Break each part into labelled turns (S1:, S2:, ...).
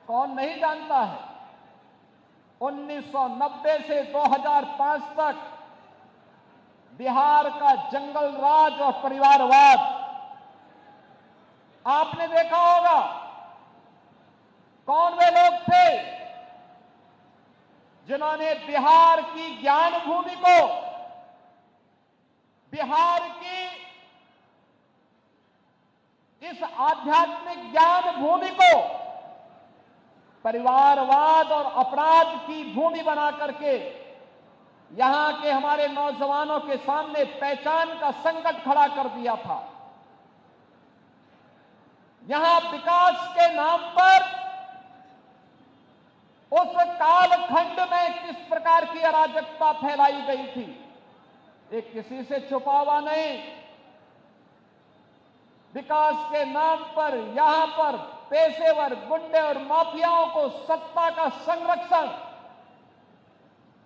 S1: कौन नहीं जानता है? 1990 से 2005 तक बिहार का जंगल राज और परिवारवाद आपने देखा होगा। कौन वे लोग थे जिन्होंने बिहार की ज्ञान भूमि को, बिहार की इस आध्यात्मिक ज्ञान भूमि को परिवारवाद और अपराध की भूमि बना करके यहां के हमारे नौजवानों के सामने पहचान का संकट खड़ा कर दिया था। यहां विकास के नाम पर उस कालखंड में किस प्रकार की अराजकता फैलाई गई थी, ये किसी से छुपा हुआ नहीं। विकास के नाम पर यहां पर पेशेवर गुंडे और माफियाओं को सत्ता का संरक्षण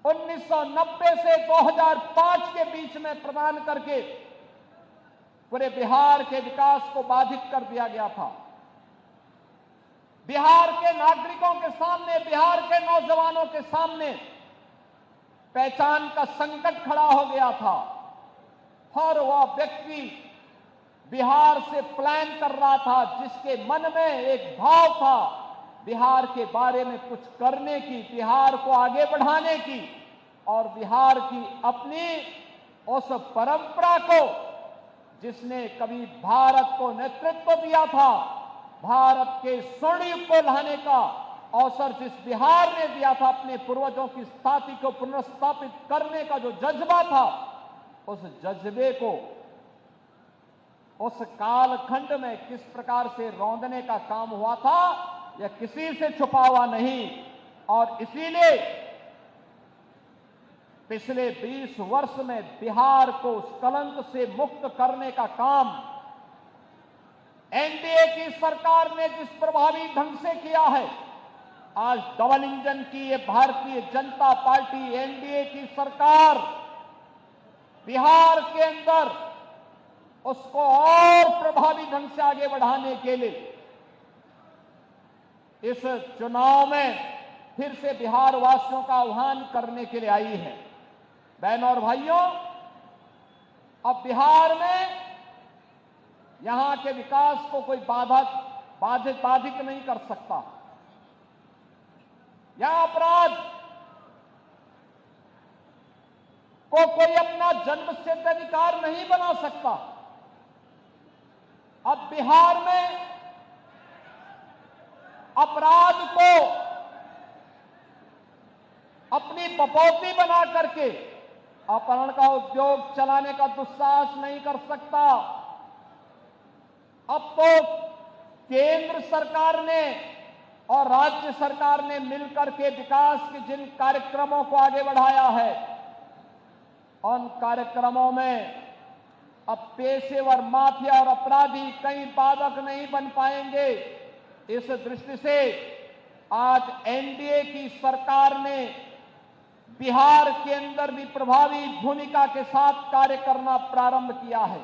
S1: 1990 से 2005 के बीच में प्रदान करके पूरे बिहार के विकास को बाधित कर दिया गया था। बिहार के नागरिकों के सामने, बिहार के नौजवानों के सामने पहचान का संकट खड़ा हो गया था। हर वह व्यक्ति बिहार से प्लान कर रहा था जिसके मन में एक भाव था बिहार के बारे में कुछ करने की, बिहार को आगे बढ़ाने की और बिहार की अपनी उस परंपरा को जिसने कभी भारत को नेतृत्व दिया था, भारत के स्वर्ण युग को लाने का अवसर जिस बिहार ने दिया था, अपने पूर्वजों की स्थापना को पुनर्स्थापित करने का जो जज्बा था, उस जज्बे को उस कालखंड में किस प्रकार से रौंदने का काम हुआ था, यह किसी से छुपा हुआ नहीं। और इसीलिए पिछले 20 वर्ष में बिहार को उस कलंक से मुक्त करने का काम एनडीए की सरकार ने जिस प्रभावी ढंग से किया है, आज डबल इंजन की ये भारतीय जनता पार्टी एनडीए की सरकार बिहार के अंदर उसको और प्रभावी ढंग से आगे बढ़ाने के लिए इस चुनाव में फिर से बिहार वासियों का आह्वान करने के लिए आई है। बहनों और भाइयों, अब बिहार में यहां के विकास को कोई बाधित नहीं कर सकता। यहां अपराध को कोई अपना जन्मसिद्ध अधिकार नहीं बना सकता। अब बिहार में अपराध को अपनी बपौती बना करके अपहरण का उद्योग चलाने का दुस्साहस नहीं कर सकता। अब तो केंद्र सरकार ने और राज्य सरकार ने मिलकर के विकास के जिन कार्यक्रमों को आगे बढ़ाया है, उन कार्यक्रमों में अब पेशेवर माफिया और अपराधी कहीं बाधक नहीं बन पाएंगे। इस दृष्टि से आज एनडीए की सरकार ने बिहार के अंदर भी प्रभावी भूमिका के साथ कार्य करना प्रारंभ किया है।